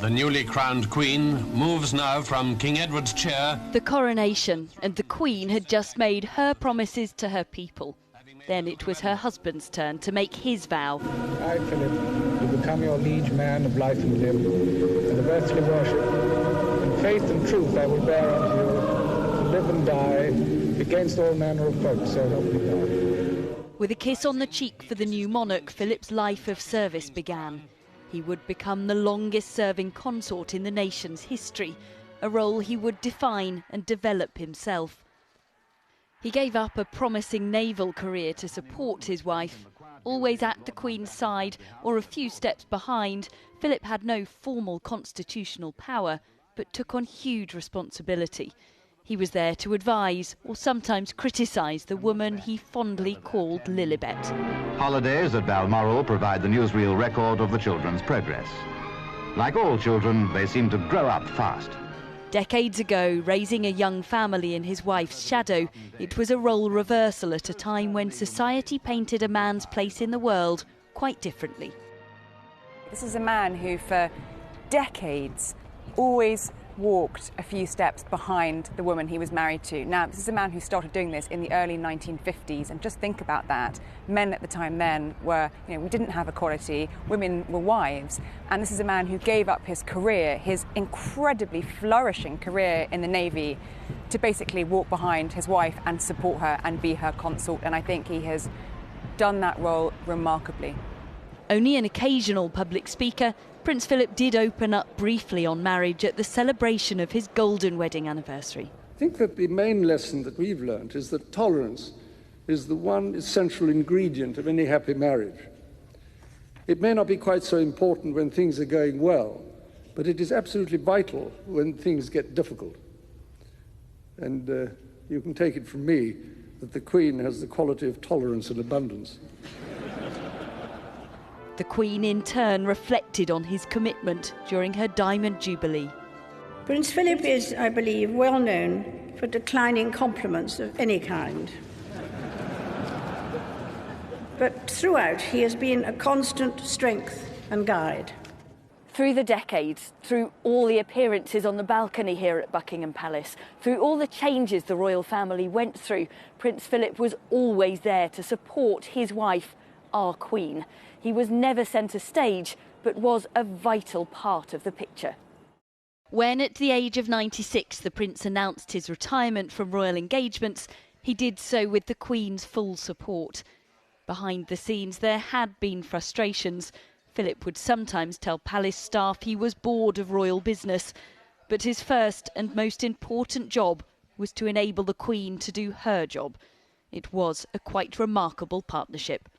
The newly crowned Queen moves now from King Edward's chair. The coronation, and the Queen had just made her promises to her people. Then it was her husband's turn to make his vow. I, Philip, will become your liege man of life and limb, and of earthly worship. In faith and truth I will bear unto you, to live and die, against all manner of folk, so help me God. With a kiss on the cheek for the new monarch, Philip's life of service began. He would become the longest-serving consort in the nation's history, a role he would define and develop himself. He gave up a promising naval career to support his wife. Always at the Queen's side or a few steps behind, Philip had no formal constitutional power, but took on huge responsibility. He was there to advise or sometimes criticise the woman he fondly called Lilibet. Holidays at Balmoral provide the newsreel record of the children's progress. Like all children, they seem to grow up fast. Decades ago, raising a young family in his wife's shadow, it was a role reversal at a time when society painted a man's place in the world quite differently. This is a man who for decades always walked a few steps behind the woman he was married to. Now, this is a man who started doing this in the early 1950s, and just think about that. Men at the time then were, we didn't have equality, women were wives, and this is a man who gave up his career, his incredibly flourishing career in the Navy, to basically walk behind his wife and support her and be her consort, and I think he has done that role remarkably. Only an occasional public speaker, Prince Philip did open up briefly on marriage at the celebration of his golden wedding anniversary. I think that the main lesson that we've learned is that tolerance is the one essential ingredient of any happy marriage. It may not be quite so important when things are going well, but it is absolutely vital when things get difficult. And you can take it from me that the Queen has the quality of tolerance and abundance. The Queen, in turn, reflected on his commitment during her Diamond Jubilee. Prince Philip is, I believe, well known for declining compliments of any kind. But throughout, he has been a constant strength and guide. Through the decades, through all the appearances on the balcony here at Buckingham Palace, through all the changes the royal family went through, Prince Philip was always there to support his wife, our Queen. He was never centre stage, but was a vital part of the picture. When at the age of 96 the Prince announced his retirement from royal engagements, he did so with the Queen's full support. Behind the scenes there had been frustrations. Philip would sometimes tell palace staff he was bored of royal business, but his first and most important job was to enable the Queen to do her job. It was a quite remarkable partnership.